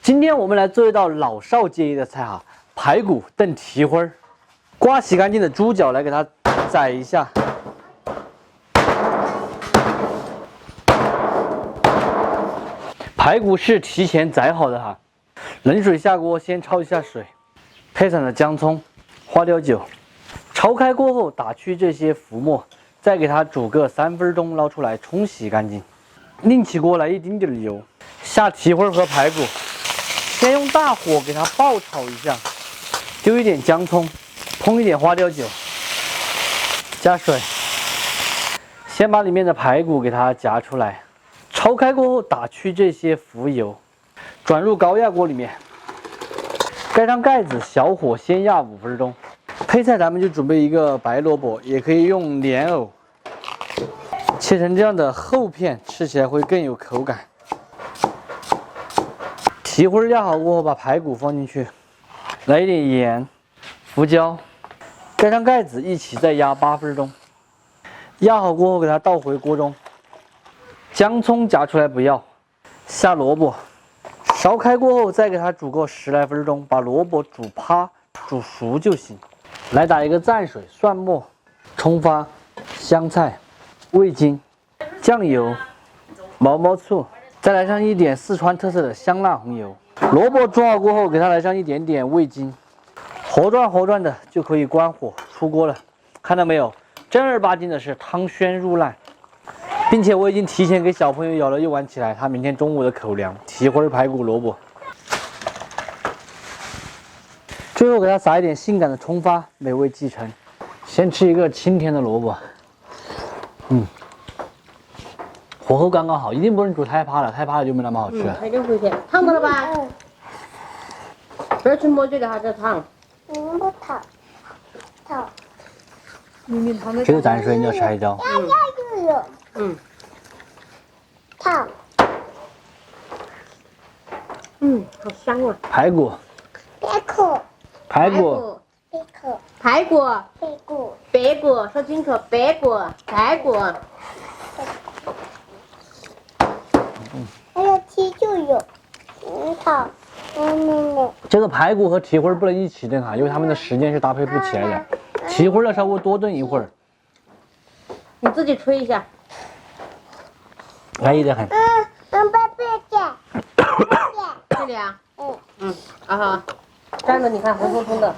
今天我们来做一道老少皆宜的菜哈，排骨炖蹄花儿。刮洗干净的猪脚来给它宰一下。排骨是提前宰好的哈，冷水下锅，先焯一下水，配上了姜葱、花雕酒，焯开过后打去这些浮沫，再给它煮个3分钟，捞出来冲洗干净。另起锅来一丁点的油，下蹄花和排骨，先用大火给它爆炒一下，丢一点姜葱，烹一点花雕酒，加水，先把里面的排骨给它夹出来。焯开过后，打去这些浮油，转入高压锅里面，盖上盖子，小火先压5分钟。配菜咱们就准备一个白萝卜，也可以用莲藕，切成这样的厚片，吃起来会更有口感。蹄花压好过后，把排骨放进去，来一点盐、胡椒，盖上盖子，一起再压8分钟。压好过后，给它倒回锅中。姜葱夹出来不要，下萝卜，烧开过后再给它煮个10来分钟，把萝卜煮趴、煮熟就行。来打一个蘸水，蒜末、葱花、香菜、味精、酱油、毛毛醋，再来上一点四川特色的香辣红油。萝卜煮好过后，给它来上一点点味精，活转的就可以关火出锅了。看到没有？正儿八经的是汤鲜入烂。并且我已经提前给小朋友舀了1碗起来，他明天中午的口粮：蹄花、排骨、萝卜。最后给他撒一点性感的葱花，美味继承。先吃一个清甜的萝卜，火候刚刚好，一定不能煮太趴了，太趴了就没那么好吃了。有点回去，烫到了吧？不要去摸这个，还在烫。不烫，烫。这个蘸水你要吃一刀。烫。好香啊！排骨，排骨，排骨，排骨，白骨，说清楚，白骨，排骨。还有蹄就有，烫。这个排骨和蹄花不能一起炖哈，因为它们的时间是搭配不起来的。蹄花要稍微多炖一会儿。你自己吹一下。安逸得很。爸爸这里啊？啊好，蘸着你看红彤彤的。